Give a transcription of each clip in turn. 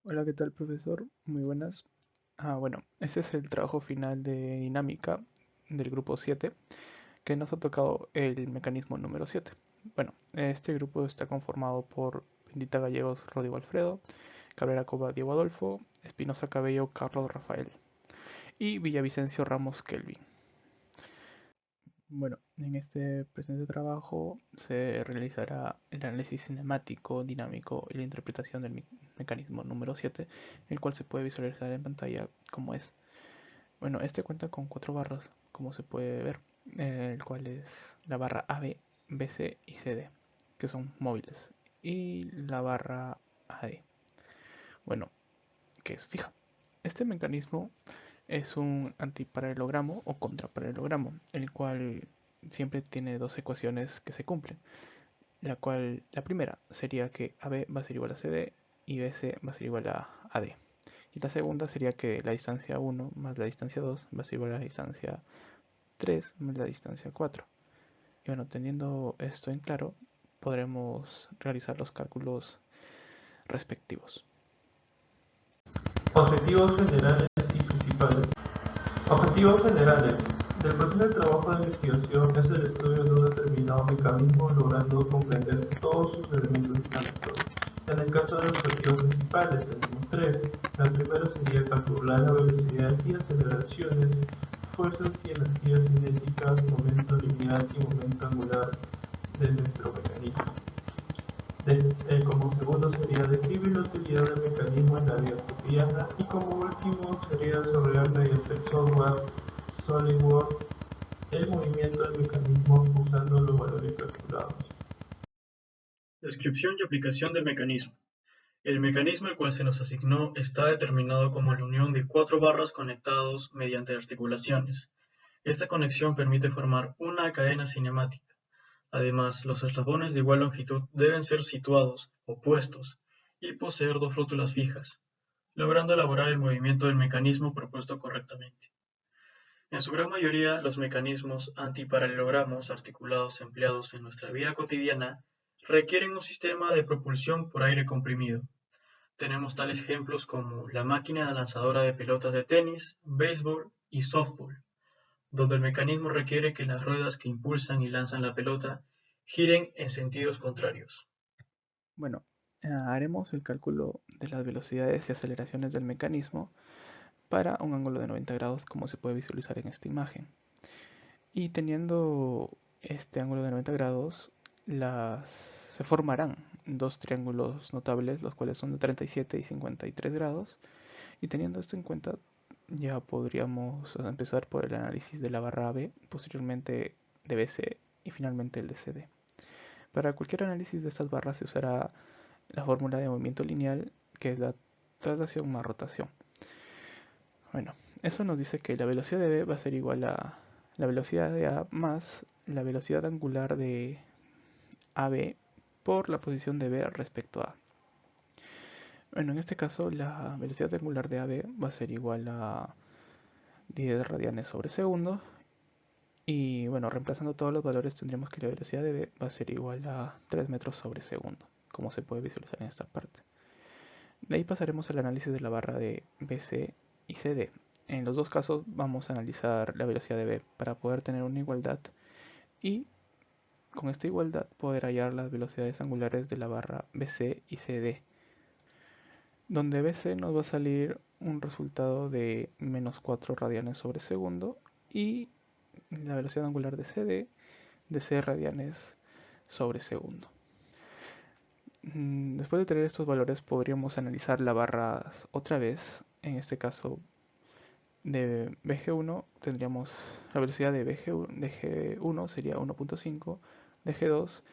Hola, ¿qué tal, profesor? Muy buenas. Bueno, este es el trabajo final de dinámica del grupo 7, que nos ha tocado el mecanismo número 7. Bueno, este grupo está conformado por Bendita Gallegos, Rodrigo Alfredo, Cabrera Cova, Diego Adolfo, Espinosa Cabello, Carlos Rafael y Villavicencio Ramos Kelvin. Bueno, en este presente trabajo se realizará el análisis cinemático, dinámico y la interpretación del mecanismo número 7, el cual se puede visualizar en pantalla como es. Bueno, este cuenta con cuatro barras, como se puede ver, el cual es la barra AB, BC y CD, que son móviles, y la barra AD, bueno, que es fija. Este mecanismo es un antiparalelogramo o contraparalelogramo, el cual siempre tiene dos ecuaciones que se cumplen, la primera sería que AB va a ser igual a CD y BC va a ser igual a AD. Y la segunda sería que la distancia 1 más la distancia 2 va a ser igual a la distancia 3 más la distancia 4. Y bueno, teniendo esto en claro, podremos realizar los cálculos respectivos. Objetivos generales y principales. Objetivos generales. Del proceso de trabajo de investigación es el estudio de un determinado mecanismo logrando comprender todos sus elementos dinámicos. En el caso de los objetivos principales tenemos tres. La primera sería calcular la velocidad y aceleraciones, fuerzas y energías cinéticas, momento lineal y momento angular de nuestro mecanismo. Como segundo sería describir la utilidad del mecanismo en la vida cotidiana y como último sería desarrollar mediante el software SolidWorks el movimiento del mecanismo usando los valores calculados. Descripción y aplicación del mecanismo. El mecanismo al cual se nos asignó está determinado como la unión de cuatro barras conectados mediante articulaciones. Esta conexión permite formar una cadena cinemática. Además, los eslabones de igual longitud deben ser situados, opuestos, y poseer dos rótulas fijas, logrando elaborar el movimiento del mecanismo propuesto correctamente. En su gran mayoría, los mecanismos antiparalelogramos articulados empleados en nuestra vida cotidiana requieren un sistema de propulsión por aire comprimido. Tenemos tales ejemplos como la máquina lanzadora de pelotas de tenis, béisbol y softball, donde el mecanismo requiere que las ruedas que impulsan y lanzan la pelota giren en sentidos contrarios. Bueno, haremos el cálculo de las velocidades y aceleraciones del mecanismo para un ángulo de 90 grados como se puede visualizar en esta imagen. Y teniendo este ángulo de 90 grados, se formarán dos triángulos notables, los cuales son de 37 y 53 grados. Y teniendo esto en cuenta, ya podríamos empezar por el análisis de la barra AB, posteriormente de BC y finalmente el de CD. Para cualquier análisis de estas barras se usará la fórmula de movimiento lineal, que es la traslación más rotación. Bueno, eso nos dice que la velocidad de B va a ser igual a la velocidad de A más la velocidad angular de AB por la posición de B respecto a A. Bueno, en este caso la velocidad angular de AB va a ser igual a 10 radianes sobre segundo. Y bueno, reemplazando todos los valores tendremos que la velocidad de B va a ser igual a 3 metros sobre segundo, como se puede visualizar en esta parte. De ahí pasaremos al análisis de la barra de BC y CD. En los dos casos vamos a analizar la velocidad de B para poder tener una igualdad y con esta igualdad poder hallar las velocidades angulares de la barra BC y CD, donde BC nos va a salir un resultado de menos 4 radianes sobre segundo y la velocidad angular de CD de 6 radianes sobre segundo. Después de tener estos valores podríamos analizar la barra otra vez. En este caso de BG1 tendríamos la velocidad de G1 sería 1.5, de G2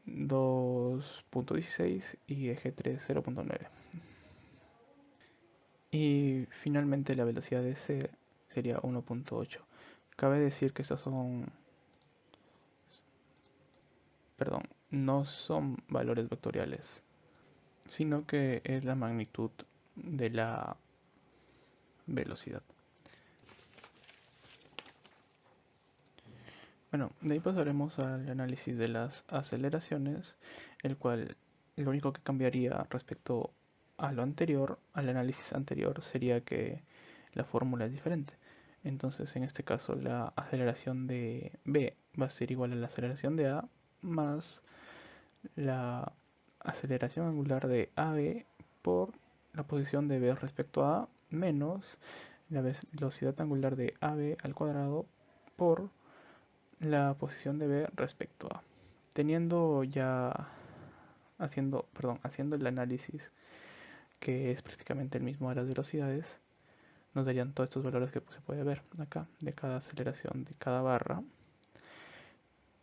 2.16 y de G3 0.9. Y finalmente la velocidad de C sería 1.8. Cabe decir que estos son, perdón, no son valores vectoriales, sino que es la magnitud de la velocidad. Bueno, de ahí pasaremos al análisis de las aceleraciones, el cual lo único que cambiaría respecto a lo anterior, al análisis anterior, sería que la fórmula es diferente. Entonces, en este caso, la aceleración de B va a ser igual a la aceleración de A más la aceleración angular de AB por la posición de B respecto a A menos la velocidad angular de AB al cuadrado por la posición de B respecto a. Teniendo ya haciendo el análisis que es prácticamente el mismo de las velocidades, nos darían todos estos valores que se puede ver acá de cada aceleración de cada barra.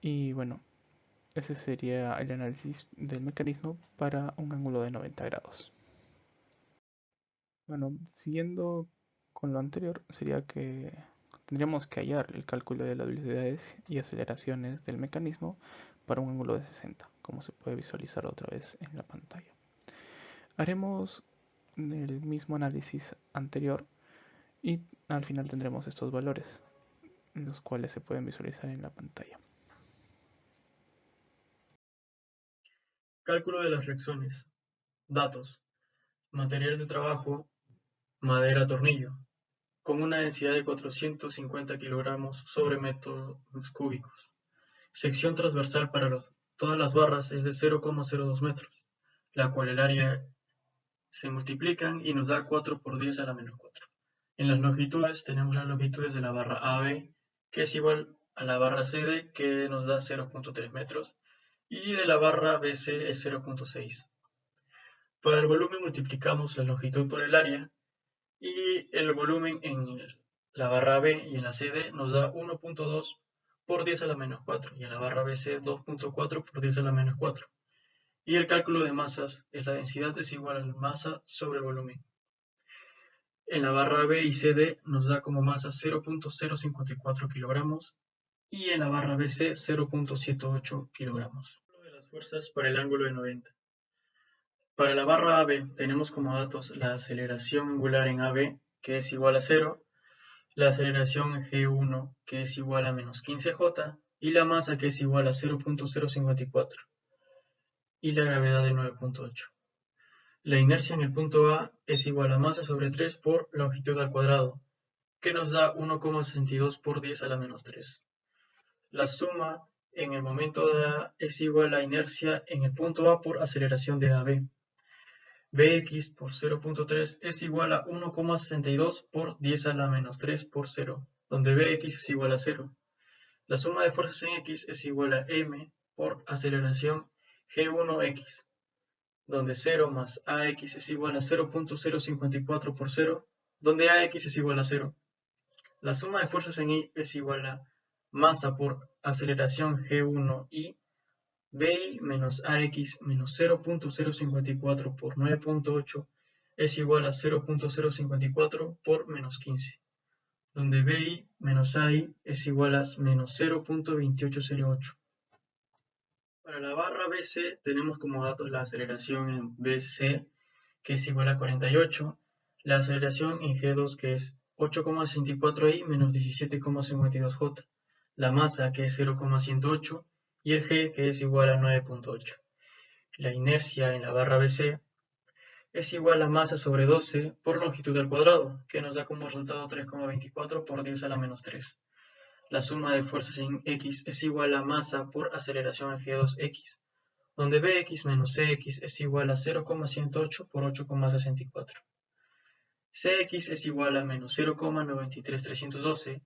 Y bueno, ese sería el análisis del mecanismo para un ángulo de 90 grados. Bueno, siguiendo con lo anterior, sería que tendríamos que hallar el cálculo de las velocidades y aceleraciones del mecanismo para un ángulo de 60, como se puede visualizar otra vez en la pantalla. Haremos el mismo análisis anterior y al final tendremos estos valores, los cuales se pueden visualizar en la pantalla. Cálculo de las reacciones. Datos. Material de trabajo, madera tornillo, con una densidad de 450 kilogramos sobre metros cúbicos. Sección transversal para todas las barras es de 0,02 metros, la cual el área se multiplican y nos da 4 por 10 a la menos 4. En las longitudes tenemos las longitudes de la barra AB, que es igual a la barra CD, que nos da 0,3 metros, y de la barra BC es 0,6. Para el volumen multiplicamos la longitud por el área, y el volumen en la barra B y en la CD nos da 1,2 por 10 a la menos 4, y en la barra BC 2,4 por 10 a la menos 4. Y el cálculo de masas es la densidad es igual a la masa sobre el volumen. En la barra B y CD nos da como masa 0,054 kilogramos y en la barra BC 0,78 kilogramos. De las fuerzas para el ángulo de 90. Para la barra AB tenemos como datos la aceleración angular en AB, que es igual a 0, la aceleración en G1, que es igual a menos 15J, y la masa, que es igual a 0,054, y la gravedad de 9,8. La inercia en el punto A es igual a masa sobre 3 por longitud al cuadrado, que nos da 1,62 por 10 a la menos 3. La suma en el momento de A es igual a inercia en el punto A por aceleración de AB. Bx por 0,3 es igual a 1,62 por 10 a la menos 3 por 0, donde Bx es igual a 0. La suma de fuerzas en X es igual a m por aceleración G1x, donde 0 más AX es igual a 0,054 por 0, donde AX es igual a 0. La suma de fuerzas en Y es igual a masa por aceleración G1y, BI menos AX menos 0,054 por 9,8 es igual a 0,054 por menos 15, donde BI menos AI es igual a menos 0,2808. Para la barra BC tenemos como datos la aceleración en BC, que es igual a 48, la aceleración en G2, que es 8,64i menos 17,52j, la masa, que es 0,108, y el G, que es igual a 9,8. La inercia en la barra BC es igual a masa sobre 12 por longitud al cuadrado, que nos da como resultado 3,24 por 10 a la menos 3. La suma de fuerzas en X es igual a masa por aceleración en G2X, donde Bx menos Cx es igual a 0,108 por 8,64. Cx es igual a menos 0,93312.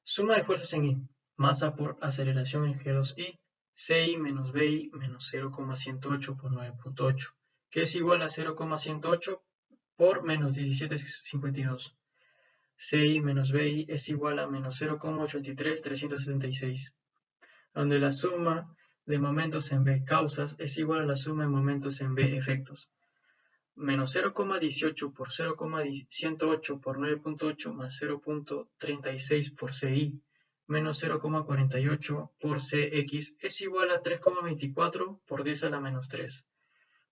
Suma de fuerzas en Y, masa por aceleración en G2y, Ci menos Bi menos 0,108 por 9,8, que es igual a 0,108 por menos 17,52. Ci menos Bi es igual a menos 0,83376, donde la suma de momentos en B causas es igual a la suma de momentos en B efectos. Menos 0,18 por 0,108 por 9,8 más 0,36 por Ci menos 0,48 por Cx es igual a 3,24 por 10 a la menos 3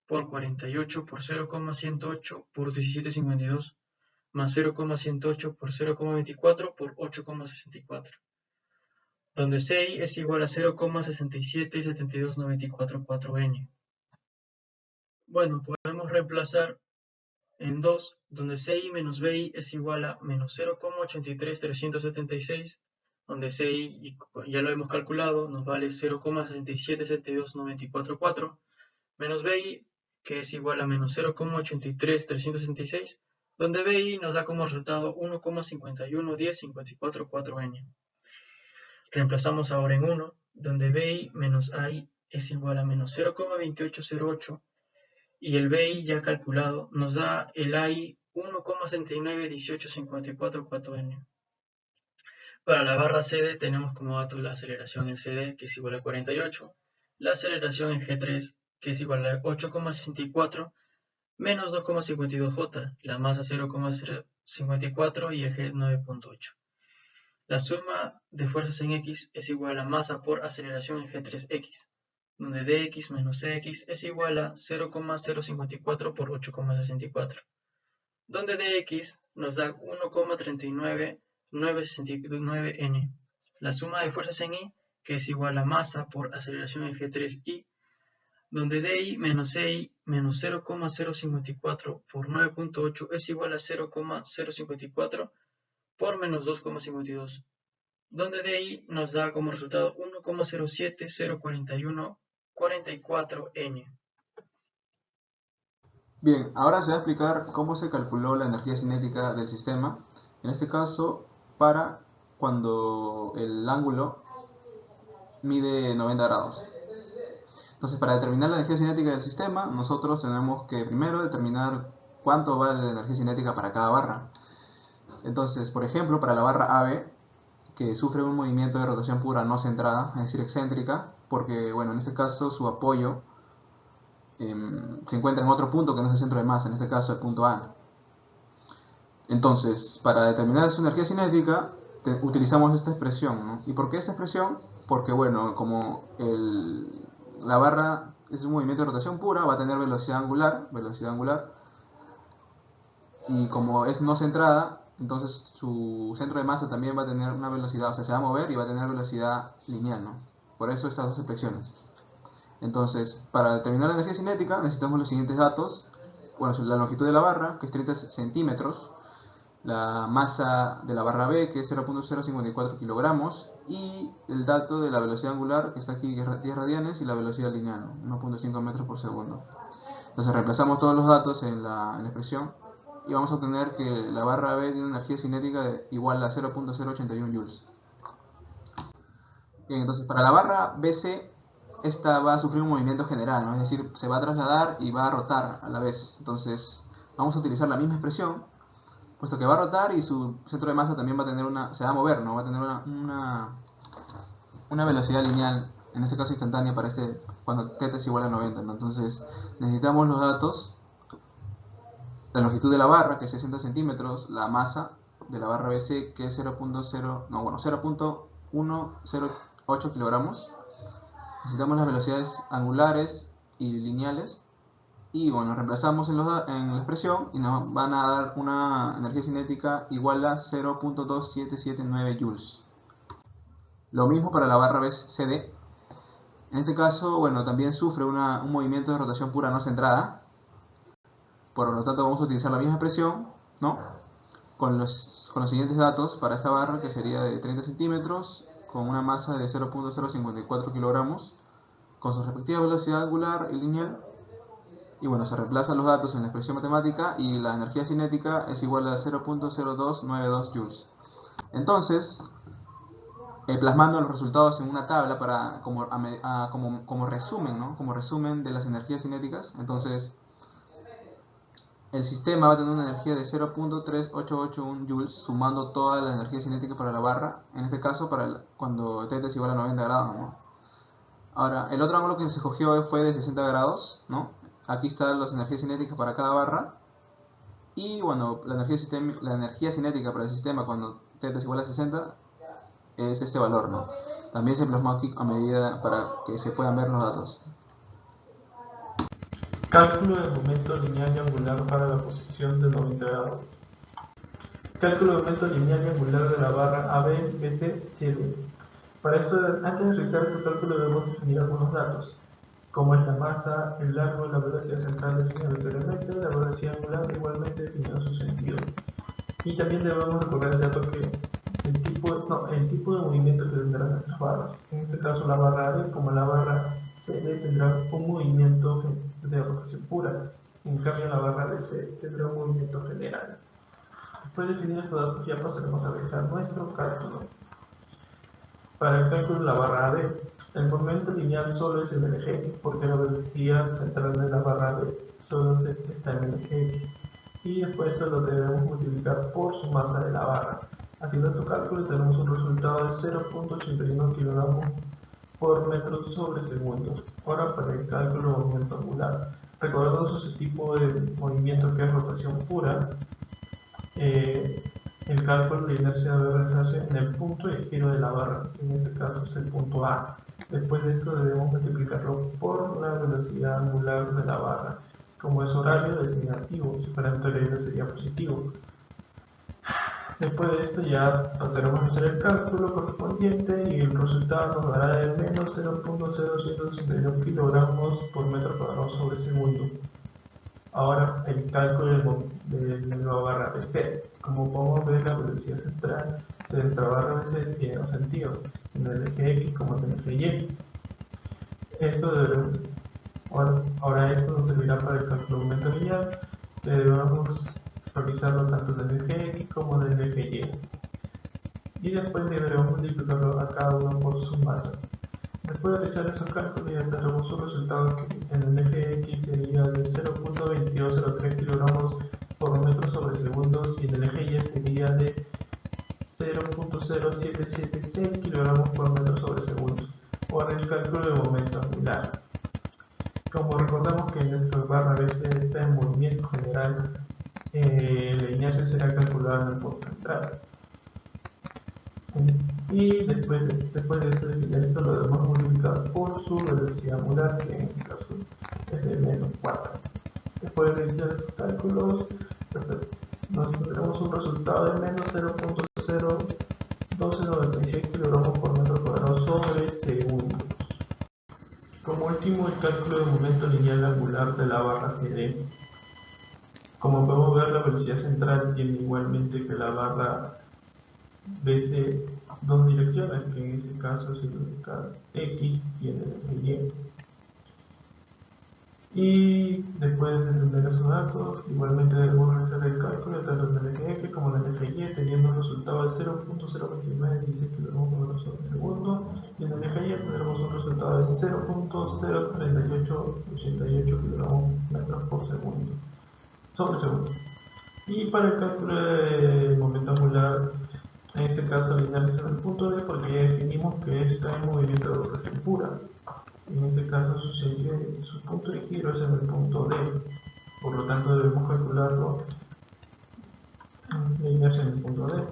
por 48 por 0,108 por 17,52 más 0,108 por 0,24 por 8,64, donde Ci es igual a 0,6772944n. Bueno, podemos reemplazar en 2, donde CI menos BI es igual a menos 0,83376, donde CI ya lo hemos calculado, nos vale 0,6772944, menos BI, que es igual a menos 0,83366, donde BI nos da como resultado 1,5110544N. Reemplazamos ahora en 1, donde BI menos AI es igual a menos 0,2808, y el BI ya calculado nos da el AI 1,791854N. Para la barra CD tenemos como datos la aceleración en CD, que es igual a 48, la aceleración en G3, que es igual a 8,64, menos 2,52J, la masa 0,054 y el G 9,8. La suma de fuerzas en X es igual a masa por aceleración en G3X, donde dx menos cx es igual a 0,054 por 8,64, donde dx nos da 1,39969N. La suma de fuerzas en Y, que es igual a masa por aceleración en G3Y, donde di menos ci menos 0,054 por 9,8 es igual a 0,054 por menos 2,52, donde di nos da como resultado 1,0704144N. Bien, ahora se va a explicar cómo se calculó la energía cinética del sistema, en este caso para cuando el ángulo mide 90 grados. Entonces, para determinar la energía cinética del sistema, nosotros tenemos que primero determinar cuánto vale la energía cinética para cada barra. Entonces, por ejemplo, para la barra AB, que sufre un movimiento de rotación pura no centrada, es decir, excéntrica, porque, bueno, en este caso su apoyo se encuentra en otro punto que no es el centro de masa, en este caso el punto A. Entonces, para determinar su energía cinética, utilizamos esta expresión, ¿no? ¿Y por qué esta expresión? Porque, bueno, como la barra es un movimiento de rotación pura, va a tener velocidad angular, y como es no centrada, entonces su centro de masa también va a tener una velocidad, o sea, se va a mover y va a tener velocidad lineal, ¿no? Por eso estas dos expresiones. Entonces, para determinar la energía cinética necesitamos los siguientes datos. Bueno, la longitud de la barra, que es 30 centímetros, la masa de la barra B, que es 0,054 kilogramos, y el dato de la velocidad angular, que está aquí, que es 10 radianes, y la velocidad lineal, 1,5 metros por segundo. Entonces reemplazamos todos los datos en la expresión, y vamos a obtener que la barra B tiene una energía cinética igual a 0,081 joules. Bien, entonces para la barra BC, esta va a sufrir un movimiento general, ¿no? Es decir, se va a trasladar y va a rotar a la vez. Entonces vamos a utilizar la misma expresión, puesto que va a rotar y su centro de masa también va a tener se va a mover, ¿no? Va a tener una velocidad lineal, en este caso instantánea, para cuando θ es igual a 90, ¿no? Entonces necesitamos los datos, la longitud de la barra, que es 60 centímetros, la masa de la barra BC, que es 0.108 kilogramos. Necesitamos las velocidades angulares y lineales, y bueno, reemplazamos en la expresión y nos van a dar una energía cinética igual a 0.2779 joules. Lo mismo para la barra BCD. En este caso, bueno, también sufre un movimiento de rotación pura no centrada. Por lo tanto, vamos a utilizar la misma expresión, ¿no? Con los siguientes datos para esta barra, que sería de 30 centímetros, con una masa de 0.054 kilogramos, con su respectiva velocidad angular y lineal. Y bueno, se reemplazan los datos en la expresión matemática y la energía cinética es igual a 0.0292 joules. Entonces, plasmando los resultados en una tabla como resumen, ¿no? Como resumen de las energías cinéticas, entonces el sistema va a tener una energía de 0.3881 joules, sumando toda la energía cinética para la barra, en este caso cuando θ es igual a 90 grados, ¿no? Ahora, el otro ángulo que se escogió fue de 60 grados, ¿no? Aquí están las energías cinéticas para cada barra. Y bueno, la energía cinética para el sistema cuando θ es igual a 60 es este valor, ¿no? También se plasmó aquí a medida para que se puedan ver los datos. Cálculo del momento lineal y angular para la posición de 90 grados. Cálculo del momento lineal y angular de la barra AB, BC, CD. Para esto, antes de realizar el cálculo debemos definir algunos datos. como es la masa, el largo, la velocidad central definida aleatoriamente, la velocidad angular igualmente definida en su sentido. Y también debemos recordar el dato que el tipo de movimiento que tendrán nuestras barras. En este caso la barra AB como la barra CD tendrá un movimiento de rotación pura. En cambio la barra BC tendrá un movimiento general. Después de definir estos datos ya pasaremos a realizar nuestro cálculo. Para el cálculo de la barra AB, el momento lineal solo es en el eje X porque la velocidad central de la barra AB solo está en el eje X. Y después esto lo debemos multiplicar por su masa de la barra. Haciendo este cálculo tenemos un resultado de 0.81 kilogramos por metro sobre segundo. Ahora para el cálculo de movimiento angular. Recordando ese tipo de movimiento que es rotación pura, el cálculo de inercia debe realizarse en el punto de giro de la barra, en este caso es el punto A. Después de esto debemos multiplicarlo por la velocidad angular de la barra. Como es horario es negativo, si fuera anterior sería positivo. Después de esto ya pasaremos a hacer el cálculo correspondiente y el resultado nos dará de menos 0.0162 kilogramos por metro cuadrado sobre segundo. Ahora el cálculo de la barra BC. Como podemos ver, la velocidad central de nuestra barra BC tiene dos sentidos, en el eje X como en el eje Y. Ahora esto nos servirá para el cálculo de aumento lineal, que debemos realizarlo tanto en el eje X como en el eje Y. Y después deberemos multiplicarlo a cada uno por sus masas. Después de realizar esos cálculos ya tendremos un resultado que en el eje X sería de 0.2203 kilogramos por metro sobre segundo y en el eje Y sería de 0.0776 kilogramos por metro sobre segundo. Ahora el cálculo de momento angular. Como recordamos que nuestra barra BC está en movimiento general, la inercia será calculada en el punto central. Y después de esto lo debemos multiplicar por su velocidad angular, que en este caso es de menos 4. Después de realizar estos cálculos, nos tendremos un resultado de menos 0.01296 kilogramos por metro cuadrado sobre segundo. Como último, el cálculo de momento lineal angular de la barra CD. Como podemos ver, la velocidad central tiene igualmente que la barra BC dos direcciones, que en este caso es el X y el eje Y. Y después de entender esos datos, igualmente debemos realizar el cálculo tanto en el eje X como en el eje Y, teniendo un resultado de 0.02916 km por sobre segundo, y en el eje Y tendremos un resultado de 0.03888 km por segundo sobre segundo. Y para el cálculo de momento angular, en este caso lineal es en el punto D porque ya definimos que está en movimiento de rotación pura. En este caso su punto de giro es en el punto D, por lo tanto debemos calcularlo la inercia en el punto D.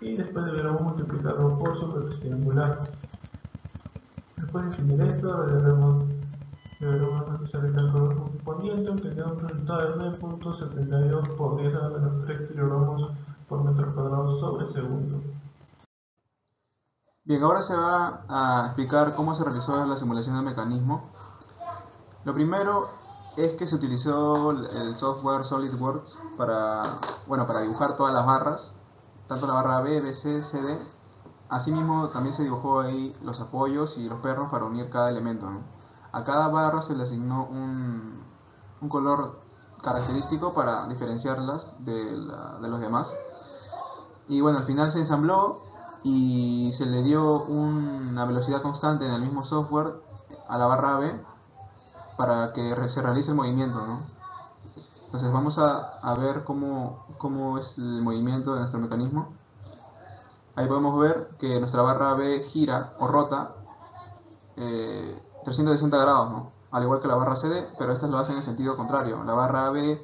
Y después deberemos multiplicarlo por su velocidad angular. Después de definir esto, deberemos realizar el cálculo correspondiente, obteniendo un resultado de 9.72 por 10 a la menos 3 kilogramos por metro cuadrado sobre segundo. Bien, ahora se va a explicar cómo se realizó la simulación del mecanismo. Lo primero es que se utilizó el software SolidWorks para dibujar todas las barras, tanto la barra B, BC, CD. Asimismo, también se dibujó ahí los apoyos y los pernos para unir cada elemento, ¿no? A cada barra se le asignó un color característico para diferenciarlas de los demás. Y bueno, al final se ensambló y se le dio una velocidad constante en el mismo software a la barra B para que se realice el movimiento, ¿no? Entonces vamos a ver cómo es el movimiento de nuestro mecanismo. Ahí podemos ver que nuestra barra B gira o rota 360 grados, ¿no? Al igual que la barra CD, pero estas lo hacen en sentido contrario. La barra B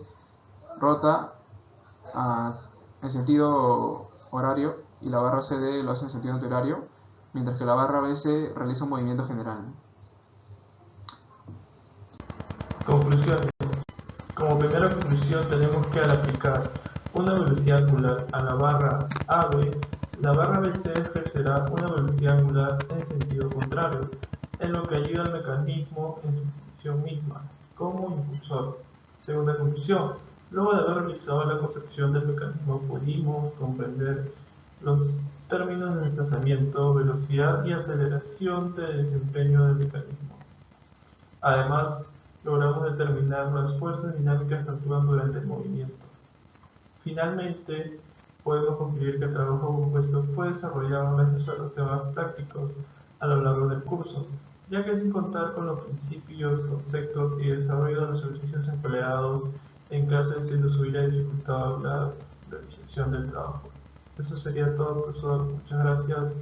rota en sentido horario y la barra CD lo hace en sentido antihorario, mientras que la barra BC realiza un movimiento general. Conclusiones. Como primera conclusión tenemos que al aplicar una velocidad angular a la barra AB, la barra BC ejercerá una velocidad angular en sentido contrario, en lo que ayuda al mecanismo en su haber realizado la concepción del mecanismo, pudimos comprender los términos de desplazamiento, velocidad y aceleración de desempeño del mecanismo. Además, logramos determinar las fuerzas dinámicas que actúan durante el movimiento. Finalmente, podemos concluir que el trabajo compuesto fue desarrollado gracias a los temas prácticos a lo largo del curso, ya que sin contar con los principios, conceptos y desarrollo de los ejercicios empleados en clase se nos hubiera dificultado la realización del trabajo. Eso sería todo, profesor. Muchas gracias.